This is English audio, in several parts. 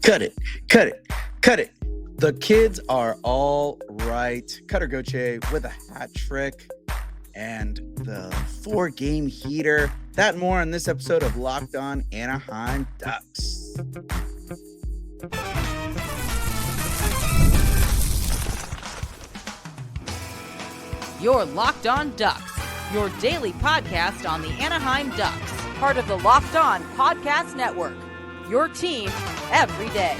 Cut it, cut it, cut it. The kids are all right. Cutter Gauthier with a hat trick and the 4-game heater. That and more on this episode of Locked On Anaheim Ducks. You're Locked On Ducks, your daily podcast on the Anaheim Ducks, part of the Locked On Podcast Network, your team every day.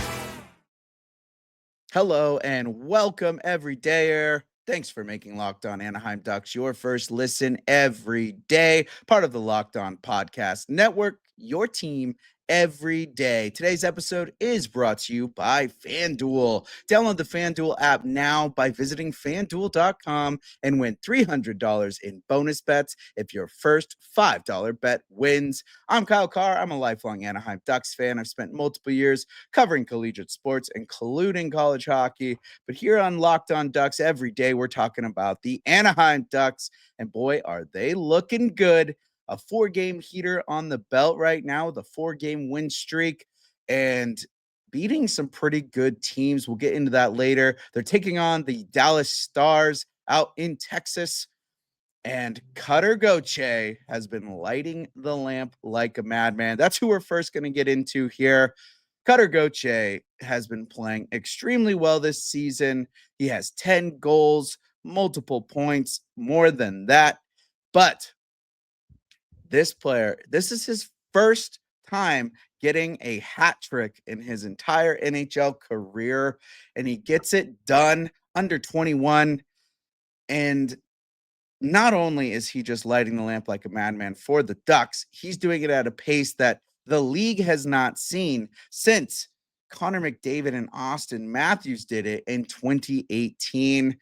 Hello and welcome, everydayer. Thanks for making Locked On Anaheim Ducks your first listen every day, part of the Locked On Podcast Network, your team every day. Today's episode is brought to you by FanDuel. Download the FanDuel app now by visiting FanDuel.com and win $300 in bonus bets if your first $5 bet wins. I'm Kyle Carr. I'm a lifelong Anaheim Ducks fan. I've spent multiple years covering collegiate sports, including college hockey. But here on Locked On Ducks, every day we're talking about the Anaheim Ducks. And boy, are they looking good. A 4-game heater on the belt right now with a 4-game win streak and beating some pretty good teams. We'll get into that later. They're taking on the Dallas Stars out in Texas. And Cutter Gauthier has been lighting the lamp like a madman. That's who we're first going to get into here. Cutter Gauthier has been playing extremely well this season. He has 10 goals, multiple points, more than that. But this player, this is his first time getting a hat trick in his entire NHL career, and he gets it done under 21. And not only is he just lighting the lamp like a madman for the Ducks, he's doing it at a pace that the league has not seen since Connor McDavid and Auston Matthews did it in 2018.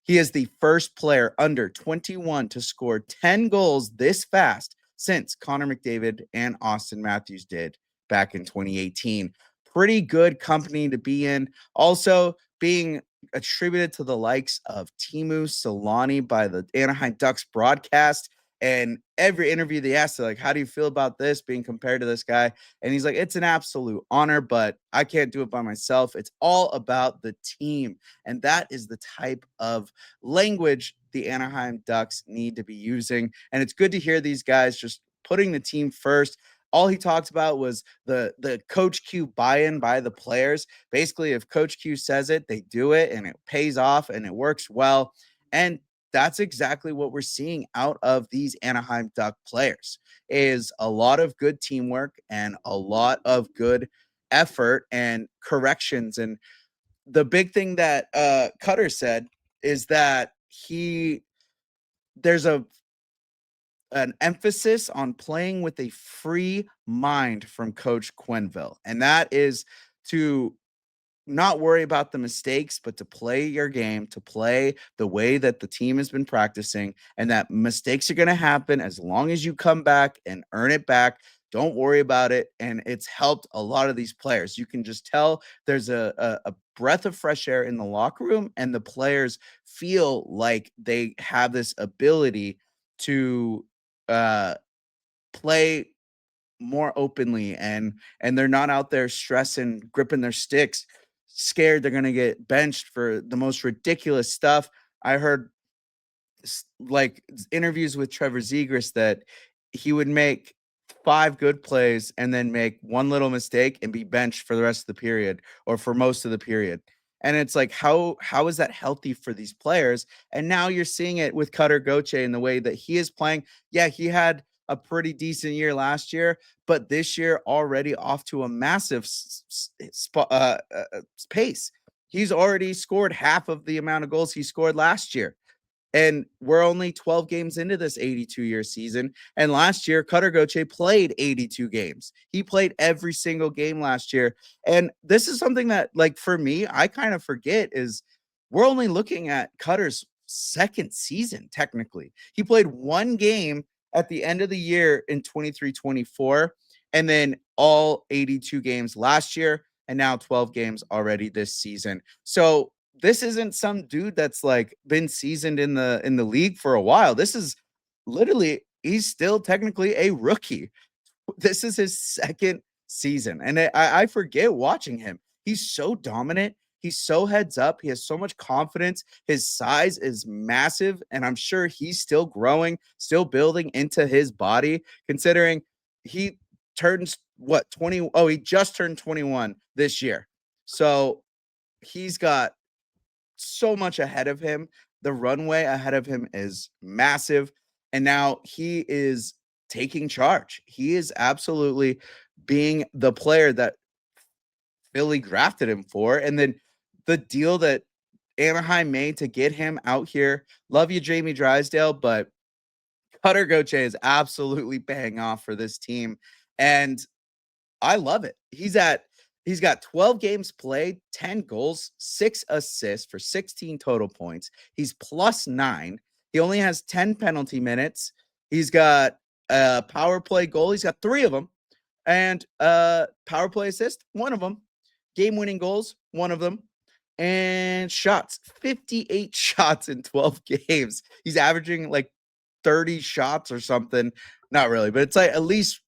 He is the first player under 21 to score 10 goals this fast since Connor McDavid and Auston Matthews did back in 2018. Pretty good company to be in. Also being attributed to the likes of Teemu Selanne by the Anaheim Ducks broadcast. And every interview they asked, like, how do you feel about this being compared to this guy? And he's like, it's an absolute honor, but I can't do it by myself. It's all about the team. And that is the type of language the Anaheim Ducks need to be using. And it's good to hear these guys just putting the team first. All he talked about was the Coach Q buy-in by the players. Basically, if Coach Q says it, they do it, and it pays off, and it works well. And that's exactly what we're seeing out of these Anaheim Duck players, is a lot of good teamwork and a lot of good effort and corrections. And the big thing that Cutter said is that there's an emphasis on playing with a free mind from Coach Quenneville. And that is to not worry about the mistakes, but to play your game, to play the way that the team has been practicing, and that mistakes are going to happen as long as you come back and earn it back. Don't worry about it. And it's helped a lot of these players. You can just tell there's a breath of fresh air in the locker room, and the players feel like they have this ability to play more openly, and they're not out there stressing, gripping their sticks, scared they're going to get benched for the most ridiculous stuff. I heard like interviews with Trevor Zegras that he would make 5 good plays and then make one little mistake and be benched for the rest of the period or for most of the period. And it's like, how is that healthy for these players? And now you're seeing it with Cutter Gauthier in the way that he is playing. Yeah, he had a pretty decent year last year, but this year already off to a massive pace. He's already scored half of the amount of goals he scored last year. And we're only 12 games into this 82-year season. And last year, Cutter Gauthier played 82 games. He played every single game last year. And this is something that, like, for me, I kind of forget is we're only looking at Cutter's second season, technically. He played 1 game at the end of the year in 23-24, and then all 82 games last year, and now 12 games already this season. So this isn't some dude that's like been seasoned in the league for a while. This is literally, he's still technically a rookie. This is his second season. And I forget watching him. He's so dominant. He's so heads up. He has so much confidence. His size is massive, and I'm sure he's still growing, still building into his body, considering he turns what 20. Oh, he just turned 21 this year. So he's got so much ahead of him. The runway ahead of him is massive. And now he is taking charge. He is absolutely being the player that Philly drafted him for. And then the deal that Anaheim made to get him out here. Love you, Jamie Drysdale, but Cutter Gauthier is absolutely paying off for this team. And I love it. He's got 12 games played, 10 goals, 6 assists for 16 total points. He's +9. He only has 10 penalty minutes. He's got a power play goal. He's got 3 of them. And power play assist, 1 of them. Game-winning goals, 1 of them. And shots, 58 shots in 12 games. He's averaging like 30 shots or something. Not really, but it's like at least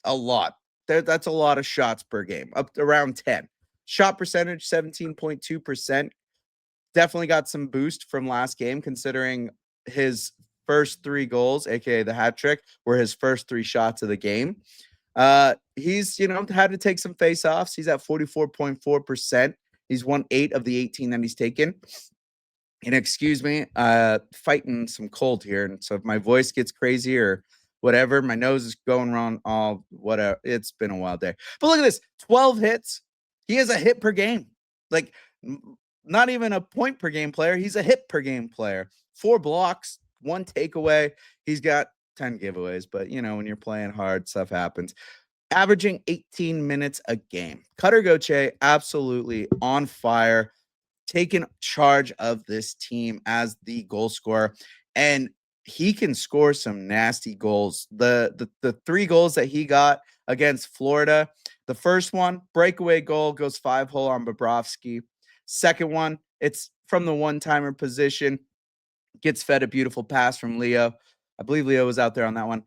a lot. That's a lot of shots per game, up to around 10. Shot percentage, 17.2%. Definitely got some boost from last game, considering his first 3 goals, aka the hat trick, were his first 3 shots of the game. He's, had to take some face-offs. He's at 44.4%. He's won 8 of the 18 that he's taken. And excuse me, fighting some cold here. And so if my voice gets crazy or whatever, my nose is going wrong, all whatever. It's been a wild day. But look at this, 12 hits. He has a hit per game. Like, not even a point per game player. He's a hit per game player. 4 blocks, 1 takeaway. He's got 10 giveaways, but when you're playing hard, stuff happens. Averaging 18 minutes a game. Cutter Gauthier, absolutely on fire, taking charge of this team as the goal scorer. And he can score some nasty goals. The 3 goals that he got against Florida, the first one, breakaway goal, goes 5-hole on Bobrovsky. Second one, it's from the one-timer position, gets fed a beautiful pass from Leo. I believe Leo was out there on that one.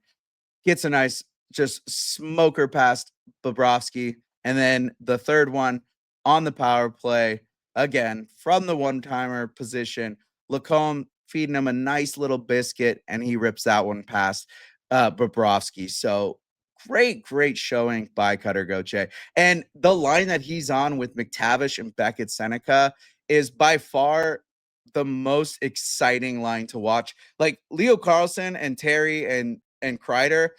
Gets a nice just smoker past Bobrovsky. And then the third one on the power play, again, from the one-timer position, Lacombe feeding him a nice little biscuit, and he rips that one past Bobrovsky. So great showing by Cutter Gauthier. And the line that he's on with McTavish and Beckett Sennecke is by far the most exciting line to watch. Like Leo Carlsson and Terry and Kreider,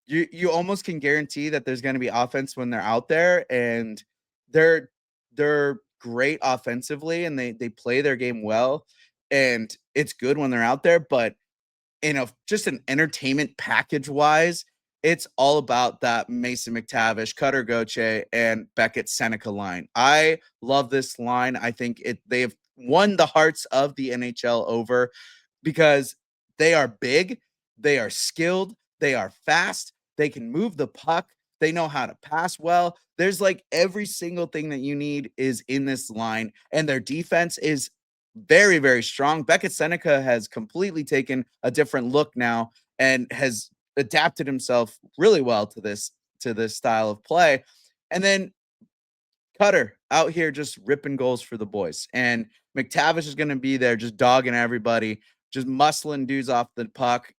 you almost can guarantee that there's going to be offense when they're out there, and they're great offensively, and they play their game well, and it's good when they're out there. But just an entertainment package wise, it's all about that Mason McTavish, Cutter Gauthier, and Beckett Sennecke line. I love this line. I think they've won the hearts of the NHL over because they are big, they are skilled, they are fast, they can move the puck, they know how to pass well. There's like every single thing that you need is in this line, and their defense is very, very strong. Beckett Sennecke has completely taken a different look now and has adapted himself really well to this style of play. And then Cutter out here just ripping goals for the boys. And McTavish is going to be there just dogging everybody, just muscling dudes off the puck,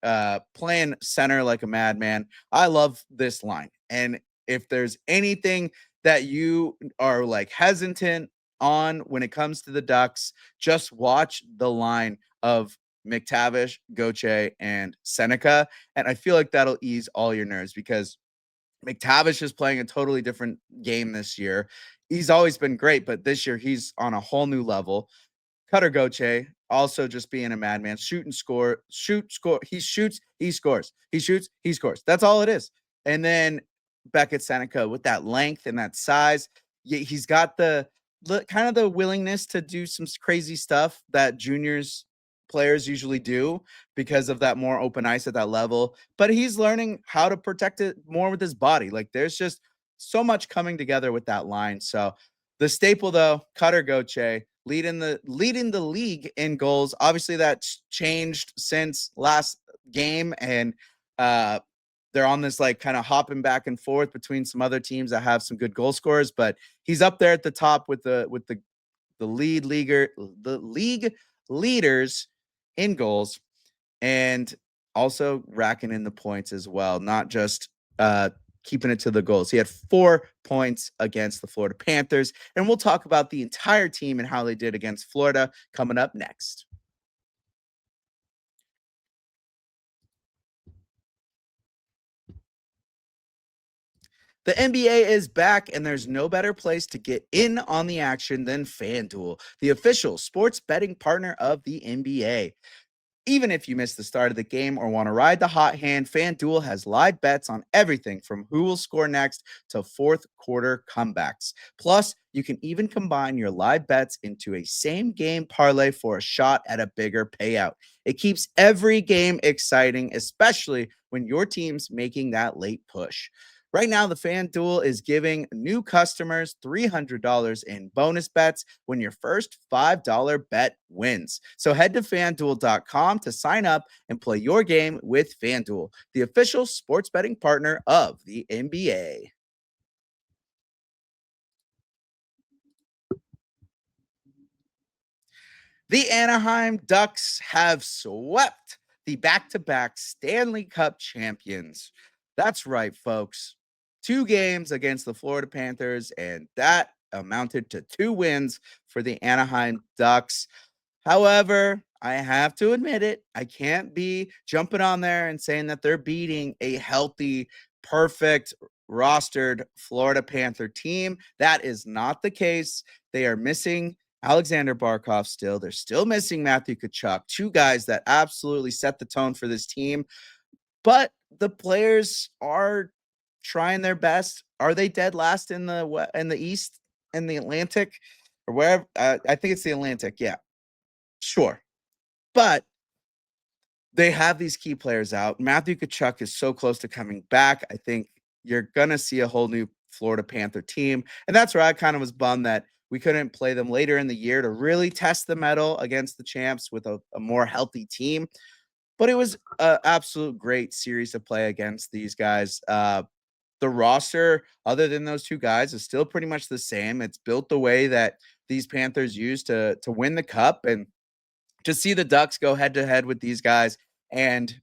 playing center like a madman. I love this line. And if there's anything that you are like hesitant on when it comes to the Ducks, just watch the line of McTavish, Gauthier, and Sennecke. And I feel like that'll ease all your nerves because McTavish is playing a totally different game this year. He's always been great, but this year he's on a whole new level. Cutter Gauthier also just being a madman, shoot and score, shoot, score. He shoots, he scores. He shoots, he scores. That's all it is. And then Beckett Sennecke with that length and that size, he's got the kind of the willingness to do some crazy stuff that players usually do because of that more open ice at that level. But he's learning how to protect it more with his body. Like there's just so much coming together with that line. So the staple though, Cutter Gauthier leading the league in goals. Obviously that's changed since last game, and they're on this like kind of hopping back and forth between some other teams that have some good goal scorers, but he's up there at the top with the league leaders in goals, and also racking in the points as well, not just keeping it to the goals. He had 4 points against the Florida Panthers, and we'll talk about the entire team and how they did against Florida coming up next. The NBA is back, and there's no better place to get in on the action than FanDuel, the official sports betting partner of the NBA. Even if you missed the start of the game or want to ride the hot hand, FanDuel has live bets on everything from who will score next to fourth quarter comebacks. Plus, you can even combine your live bets into a same game parlay for a shot at a bigger payout. It keeps every game exciting, especially when your team's making that late push. Right now, the FanDuel is giving new customers $300 in bonus bets when your first $5 bet wins. So head to FanDuel.com to sign up and play your game with FanDuel, the official sports betting partner of the NBA. The Anaheim Ducks have swept the back-to-back Stanley Cup champions. That's right, folks. 2 games against the Florida Panthers, and that amounted to 2 wins for the Anaheim Ducks. However, I have to admit it, I can't be jumping on there and saying that they're beating a healthy, perfect, rostered Florida Panther team. That is not the case. They are missing Alexander Barkov still. They're still missing Matthew Tkachuk, 2 guys that absolutely set the tone for this team. But the players are trying their best. Are they dead last in the East and the Atlantic or wherever? I think it's the Atlantic. Yeah, sure. But they have these key players out. Matthew Tkachuk is so close to coming back. I think you're going to see a whole new Florida Panther team. And that's where I kind of was bummed that we couldn't play them later in the year to really test the mettle against the champs with a more healthy team. But it was an absolute great series to play against these guys. The roster, other than those 2 guys, is still pretty much the same. It's built the way that these Panthers used to win the cup, and to see the Ducks go head to head with these guys and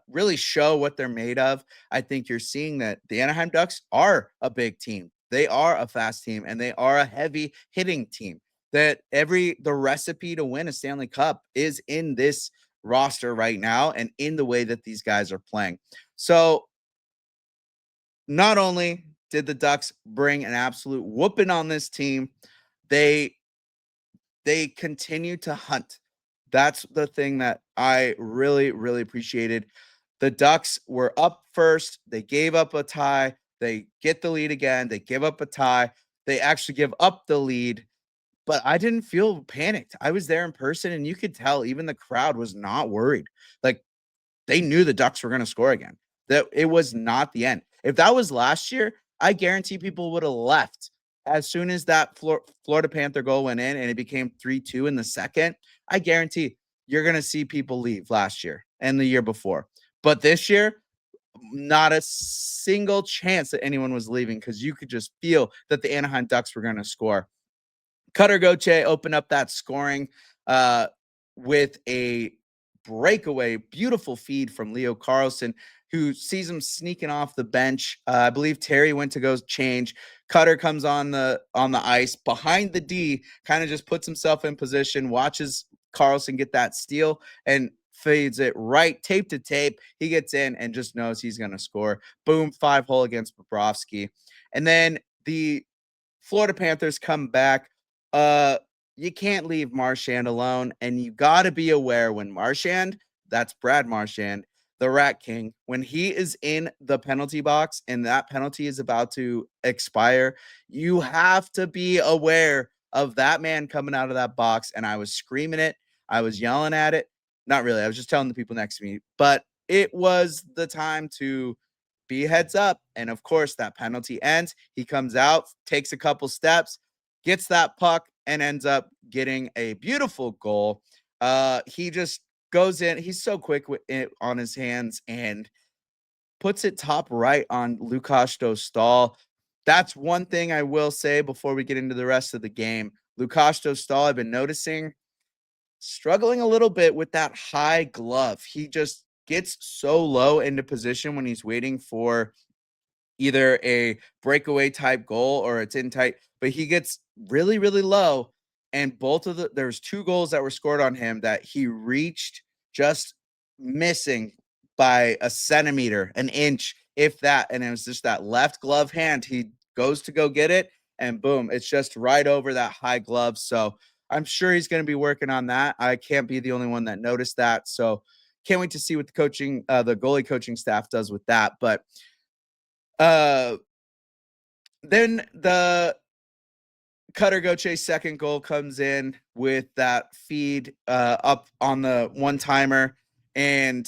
really show what they're made of. I think you're seeing that the Anaheim Ducks are a big team. They are a fast team, and they are a heavy hitting team. That the recipe to win a Stanley Cup is in this roster right now and in the way that these guys are playing. So not only did the Ducks bring an absolute whooping on this team, they continue to hunt. That's the thing that I really, really appreciated. The Ducks were up first. They gave up a tie. They get the lead again. They give up a tie. They actually give up the lead, but I didn't feel panicked. I was there in person, and you could tell even the crowd was not worried. Like, they knew the Ducks were going to score again. That it was not the end. If that was last year, I guarantee people would have left as soon as that Florida Panther goal went in and it became 3-2 in the second. I guarantee you're going to see people leave last year and the year before. But this year, not a single chance that anyone was leaving because you could just feel that the Anaheim Ducks were going to score. Cutter Gauthier opened up that scoring with a breakaway, beautiful feed from Leo Carlsson, who sees him sneaking off the bench. I believe Terry went to go change. Cutter comes on the ice behind the D, kind of just puts himself in position, watches Carlsson get that steal, and feeds it right tape to tape. He gets in and just knows he's going to score. Boom, 5-hole against Bobrovsky. And then the Florida Panthers come back. You can't leave Marchand alone, and you got to be aware when Marchand, that's Brad Marchand, the Rat King, when he is in the penalty box and that penalty is about to expire, you have to be aware of that man coming out of that box. And I was screaming it. I was yelling at it. Not really. I was just telling the people next to me, but it was the time to be heads up. And of course, that penalty ends. He comes out, takes a couple steps, gets that puck, and ends up getting a beautiful goal. He just goes in. He's so quick with it on his hands and puts it top right on Lukas Dostal. That's one thing I will say before we get into the rest of the game. Lukas Dostal, I've been noticing, struggling a little bit with that high glove. He just gets so low into position when he's waiting for either a breakaway type goal or it's in tight, but he gets really, really low. And there's 2 goals that were scored on him that he reached just missing by a centimeter, an inch, if that. And it was just that left glove hand. He goes to go get it, and boom, it's just right over that high glove. So I'm sure he's going to be working on that. I can't be the only one that noticed that. So can't wait to see what the goalie coaching staff does with that. But then the Cutter Gauthier second goal comes in with that feed up on the one-timer, and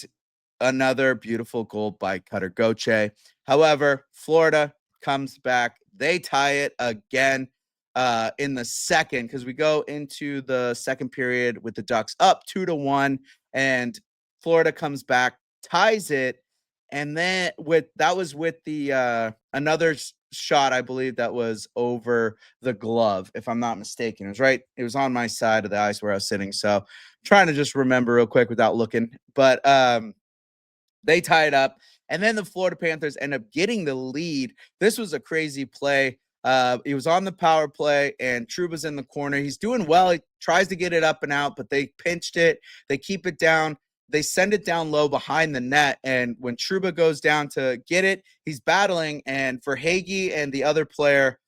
another beautiful goal by Cutter Gauthier. However, Florida comes back. They tie it again in the second, because we go into the second period with the Ducks up 2-1, and Florida comes back, ties it. And then that was with the another shot, I believe, that was over the glove, if I'm not mistaken. It was on my side of the ice where I was sitting. So trying to just remember real quick without looking. But they tie it up. And then the Florida Panthers end up getting the lead. This was a crazy play. He was on the power play, and Trouba's in the corner. He's doing well. He tries to get it up and out, but they pinched it. They keep it down. They send it down low behind the net, and when Trouba goes down to get it, he's battling, and Verhaeghe and the other player,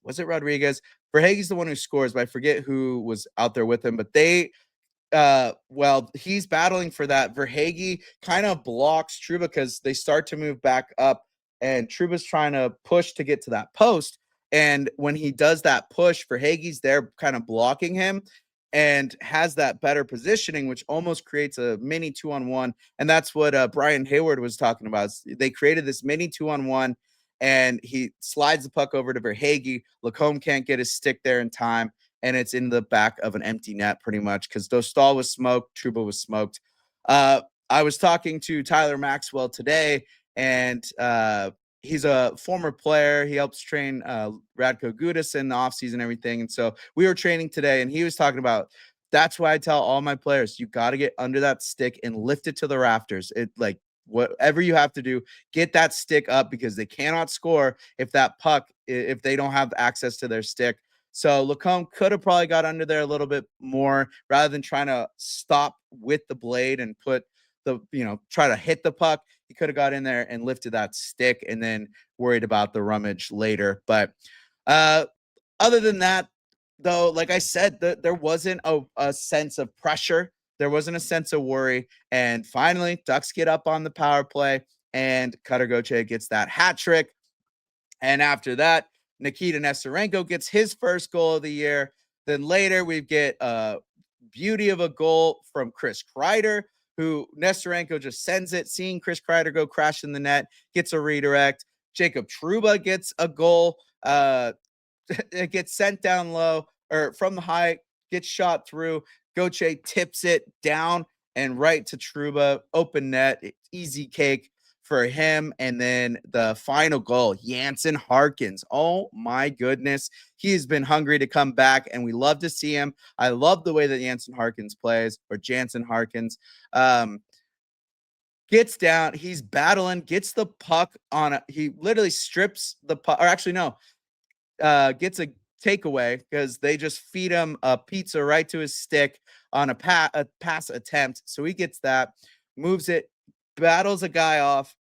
was it Rodriguez? Verhaeghe's the one who scores, but I forget who was out there with him, but he's battling for that. Verhaeghe kind of blocks Trouba because they start to move back up, and Trouba's trying to push to get to that post, and when he does that push, Verhaeghe's there kind of blocking him, and has that better positioning, which almost creates a mini 2-on-1. And that's what Brian Hayward was talking about. They created this mini 2-on-1, and he slides the puck over to Verhaeghe. Lacombe can't get his stick there in time, and it's in the back of an empty net pretty much because Dostal was smoked, Trouba was smoked. I was talking to Tyler Maxwell today, and he's a former player. He helps train Radko Gudas in the offseason and everything. And so we were training today, and he was talking about, that's why I tell all my players, you got to get under that stick and lift it to the rafters. Whatever you have to do, get that stick up, because they cannot score if they don't have access to their stick. So Lacombe could have probably got under there a little bit more rather than trying to stop with the blade and try to hit the puck. He could have got in there and lifted that stick and then worried about the rummage later. But other than that, though, like I said, there wasn't a sense of pressure. There wasn't a sense of worry. And finally, Ducks get up on the power play, and Cutter Gauthier gets that hat trick. And after that, Nikita Nesterenko gets his first goal of the year. Then later, we get a beauty of a goal from Chris Kreider, who Nesterenko just sends it, seeing Chris Kreider go crash in the net, gets a redirect. Jacob Trouba gets a goal. It gets sent down low, or from the high, gets shot through. Gauthier tips it down and right to Trouba, open net, easy cake for him. And then the final goal, Jansen Harkins. Oh my goodness. He's been hungry to come back, and we love to see him. I love the way that Jansen Harkins plays, or Jansen Harkins. Gets down, he's battling, gets the puck he literally strips the puck, or actually no, gets a takeaway because they just feed him a pizza right to his stick on a pass attempt. So he gets that, moves it, battles a guy off,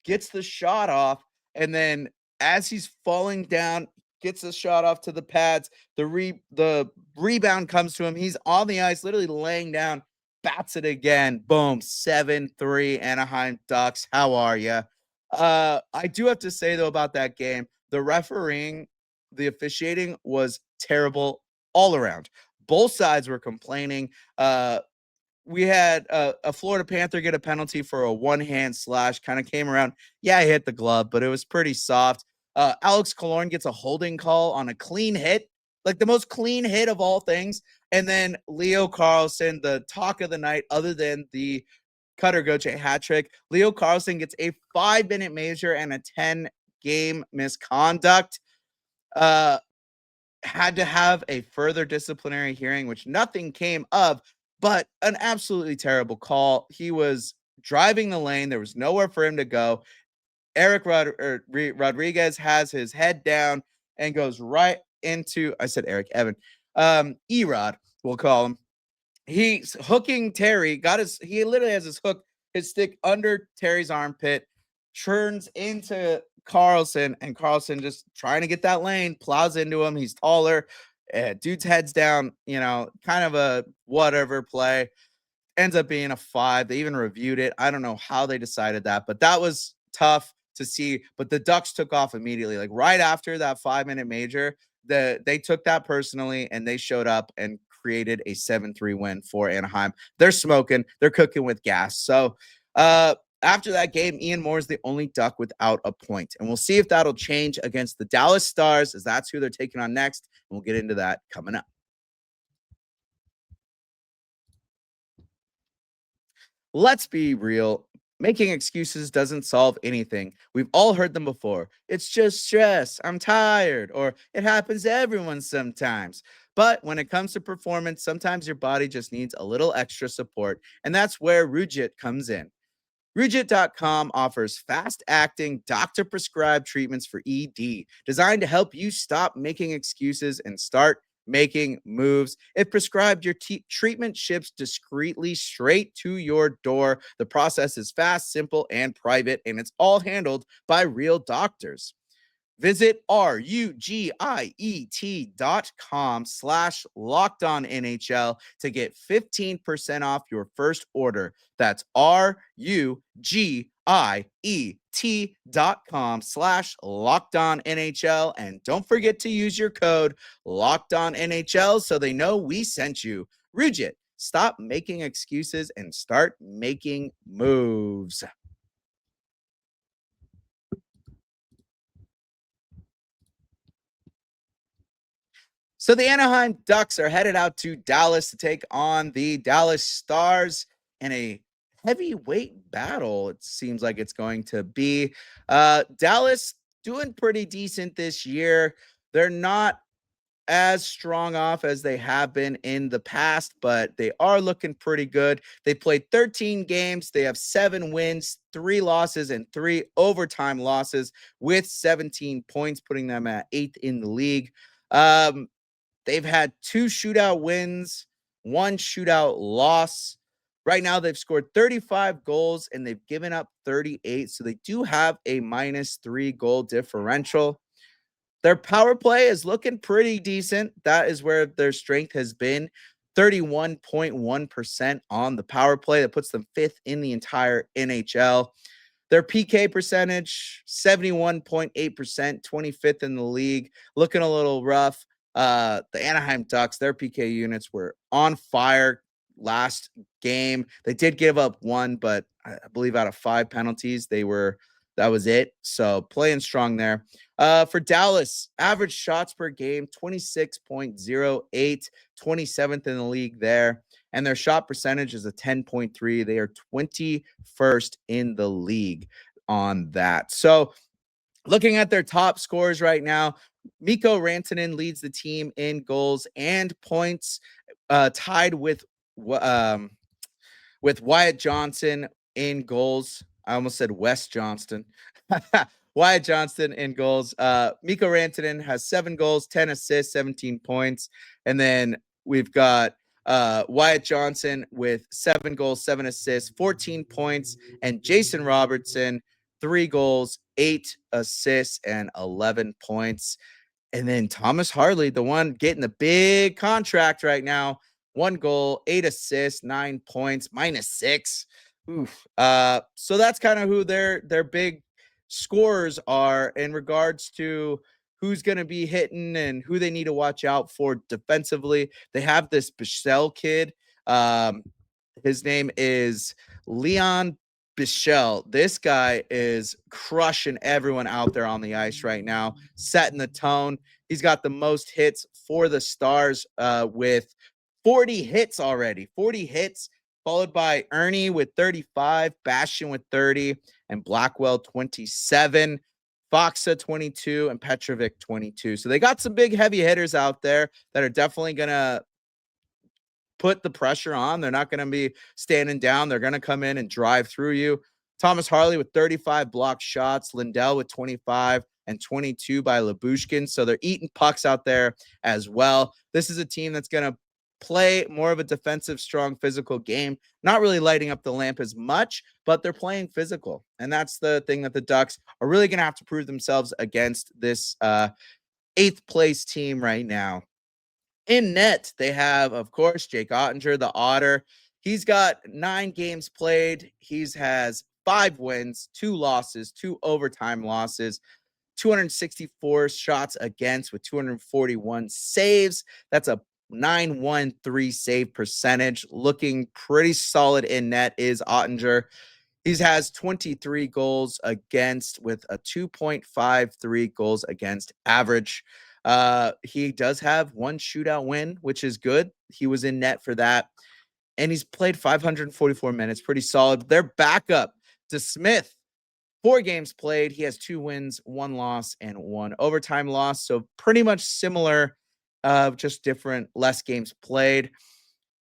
gets the shot off, and then as he's falling down, gets the shot off to the pads. The rebound comes to him. He's on the ice, literally laying down, bats it again. Boom, 7-3 Anaheim Ducks. How are you? I do have to say, though, about that game, the refereeing, the officiating was terrible all around. Both sides were complaining. We had a Florida Panther get a penalty for a one-hand slash, kind of came around. Yeah, he hit the glove, but it was pretty soft. Alex Killorn gets a holding call on a clean hit, like the most clean hit of all things. And then Leo Carlsson, the talk of the night, other than the Cutter Gauthier hat trick. Leo Carlsson gets a 5-minute major and a 10-game misconduct. Had to have a further disciplinary hearing, which nothing came of, but an absolutely terrible call. He was driving the lane. There was nowhere for him to go. Rodriguez has his head down and goes right into, I said Eric, Evan, Erod, we'll call him. He's hooking Terry, he literally has his stick under Terry's armpit, turns into Carlsson, and Carlsson just trying to get that lane, plows into him. He's taller. Dude's head's down, kind of a whatever play. Ends up being a 5. They even reviewed it. I don't know how they decided that, but that was tough to see. But the Ducks took off immediately. Like right after that 5-minute major, they took that personally, and they showed up and created a 7-3 win for Anaheim. They're smoking. They're cooking with gas. So after that game, Ian Moore is the only Duck without a point. And we'll see if that'll change against the Dallas Stars, as that's who they're taking on next. And we'll get into that coming up. Let's be real. Making excuses doesn't solve anything. We've all heard them before. It's just stress. I'm tired. Or it happens to everyone sometimes. But when it comes to performance, sometimes your body just needs a little extra support. And that's where Rujit comes in. Rujit.com offers fast-acting, doctor-prescribed treatments for ED, designed to help you stop making excuses and start making moves. If prescribed, your treatment ships discreetly straight to your door. The process is fast, simple, and private, and it's all handled by real doctors. Visit RUGIET.com/LockedOnNHL to get 15% off your first order. That's RUGIET.com/LockedOnNHL. And don't forget to use your code LockedOnNHL so they know we sent you. Rujit, stop making excuses and start making moves. So the Anaheim Ducks are headed out to Dallas to take on the Dallas Stars in a heavyweight battle. It seems like it's going to be. Dallas doing pretty decent this year. They're not as strong off as they have been in the past, but they are looking pretty good. They played 13 games. They have 7 wins, 3 losses, and 3 overtime losses with 17 points, putting them at 8th in the league. They've had 2 shootout wins, 1 shootout loss. Right now, they've scored 35 goals, and they've given up 38, so they do have a -3 goal differential. Their power play is looking pretty decent. That is where their strength has been, 31.1% on the power play. That puts them 5th in the entire NHL. Their PK percentage, 71.8%, 25th in the league, looking a little rough. The Anaheim Ducks, their PK units were on fire last game. They did give up 1, but I believe out of 5 penalties, that was it. So playing strong there. For Dallas, average shots per game, 26.08, 27th in the league there. And their shot percentage is a 10.3. They are 21st in the league on that. So looking at their top scores right now, Mikko Rantanen leads the team in goals and points, tied with Wyatt Johnston in goals. I almost said West Johnston. Wyatt Johnston in goals. Mikko Rantanen has 7 goals, 10 assists, 17 points. And then we've got Wyatt Johnston with 7 goals, 7 assists, 14 points. And Jason Robertson, 3 goals, 8 assists, and 11 points. And then Thomas Harley, the one getting the big contract right now, 1 goal, 8 assists, 9 points, -6. Oof. So that's kind of who their big scorers are in regards to who's going to be hitting and who they need to watch out for defensively. They have this Bichelle kid. His name is Leon Bichelle. This guy is crushing everyone out there on the ice right now, setting the tone. He's got the most hits for the Stars with 40 hits already. 40 hits, followed by Ernie with 35, Bastian with 30, and Blackwell 27, Foxa 22, and Petrovic 22. So they got some big heavy hitters out there that are definitely going to put the pressure on. They're not going to be standing down. They're going to come in and drive through you. Thomas Harley with 35 blocked shots, Lindell with 25, and 22 by Lyubushkin. So they're eating pucks out there as well. This is a team that's going to play more of a defensive, strong, physical game, not really lighting up the lamp as much, but they're playing physical. And that's the thing that the Ducks are really going to have to prove themselves against this 8th place team right now. In net, they have, of course, Jake Ottinger, the Otter. He's got 9 games played. He has 5 wins, 2 losses, 2 overtime losses, 264 shots against with 241 saves. That's a 913 save percentage. Looking pretty solid in net is Ottinger. He has 23 goals against with a 2.53 goals against average. He does have 1 shootout win, which is good. He was in net for that. And he's played 544 minutes. Pretty solid. Their backup to Smith, 4 games played. He has 2 wins, 1 loss, and 1 overtime loss. So pretty much similar, just different, less games played.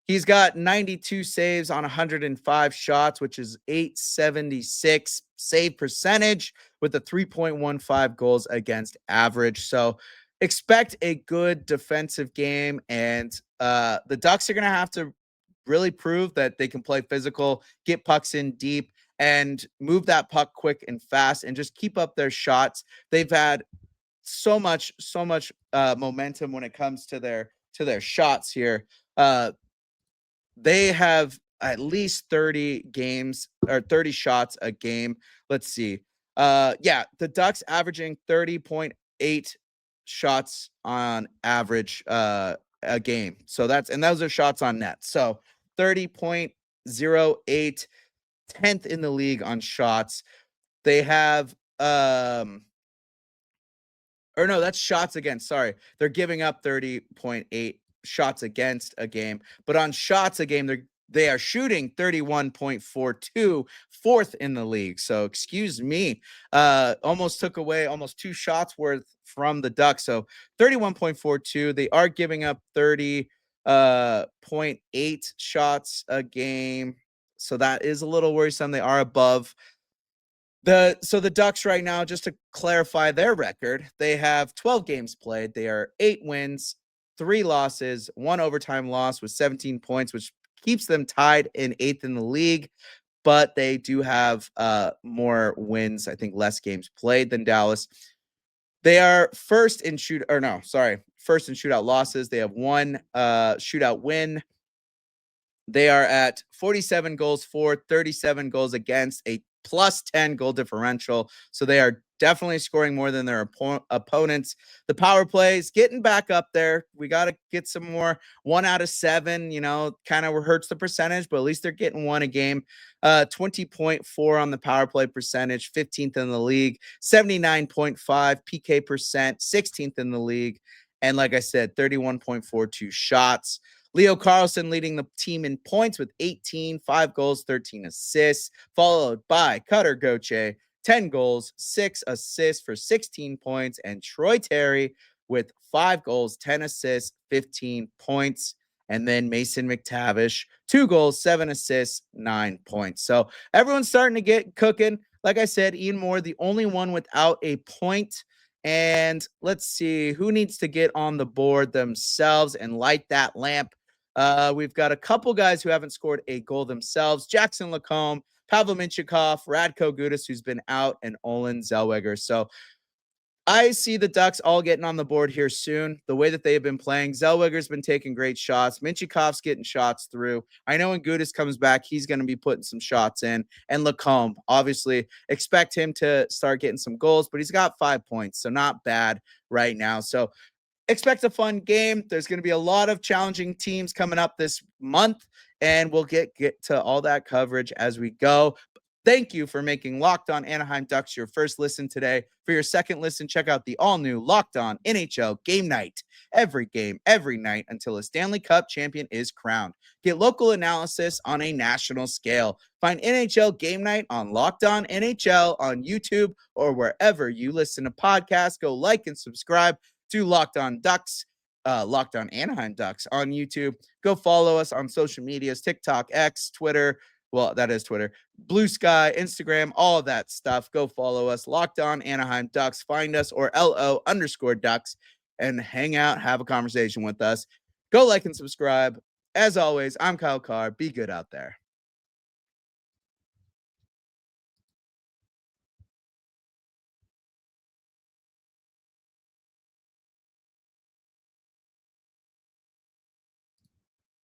He's got 92 saves on 105 shots, which is 876 save percentage with a 3.15 goals against average. So expect a good defensive game. And the Ducks are going to have to really prove that they can play physical, get pucks in deep, and move that puck quick and fast and just keep up their shots. They've had so much momentum when it comes to their shots here. They have at least 30 games or 30 shots a game. Let's see. The Ducks averaging 30.8 shots on average a game. So those are shots on net. So 30.08, 10th in the league on shots. They have that's shots against. Sorry. They're giving up 30.8 shots against a game, but on shots a game, they are shooting 31.42, 4th in the league. So excuse me, almost took away almost 2 shots worth from the Ducks. So 31.42. They are giving up 30.8 shots a game. So that is a little worrisome. They are above. So the Ducks right now, just to clarify their record, they have 12 games played. They are 8 wins, 3 losses, 1 overtime loss with 17 points, which keeps them tied in 8th in the league. But they do have more wins, I think less games played than Dallas. They are first in shootout losses. They have 1 shootout win. They are at 47 goals for, 37 goals against, a plus 10 goal differential. So they are definitely scoring more than their opponents. The power play is getting back up there. We got to get some more. 1 out of 7, kind of hurts the percentage, but at least they're getting 1 a game. 20.4 on the power play percentage, 15th in the league, 79.5 PK percent, 16th in the league. And like I said, 31.42 shots. Leo Carlsson leading the team in points with 18, 5 goals, 13 assists, followed by Cutter Gauthier, 10 goals, 6 assists for 16 points, and Troy Terry with 5 goals, 10 assists, 15 points. And then Mason McTavish, 2 goals, 7 assists, 9 points. So everyone's starting to get cooking. Like I said, Ian Moore, the only one without a point. And let's see who needs to get on the board themselves and light that lamp. We've got a couple guys who haven't scored a goal themselves. Jackson Lacombe, Pavel Mintyukov, Radko Gudas, who's been out, and Olen Zellweger. So I see the Ducks all getting on the board here soon. The way that they have been playing, Zellweger's been taking great shots. Mintyukov's getting shots through. I know when Gudas comes back, he's going to be putting some shots in. And Lacombe, obviously, expect him to start getting some goals, but he's got 5 points, so not bad right now. So expect a fun game. There's going to be a lot of challenging teams coming up this month, and we'll get to all that coverage as we go. Thank you for making Locked On Anaheim Ducks your first listen today. For your second listen, check out the all-new Locked On NHL Game Night. Every game, every night until a Stanley Cup champion is crowned. Get local analysis on a national scale. Find NHL Game Night on Locked On NHL on YouTube or wherever you listen to podcasts. Go like and subscribe to Locked On Ducks. Locked On Anaheim Ducks on YouTube. Go follow us on social medias, TikTok, X, Twitter. Well, that is Twitter, Blue Sky, Instagram, all of that stuff. Go follow us, Locked On Anaheim Ducks. Find us or LO_Ducks and hang out, have a conversation with us. Go like and subscribe. As always, I'm Kyle Carr. Be good out there.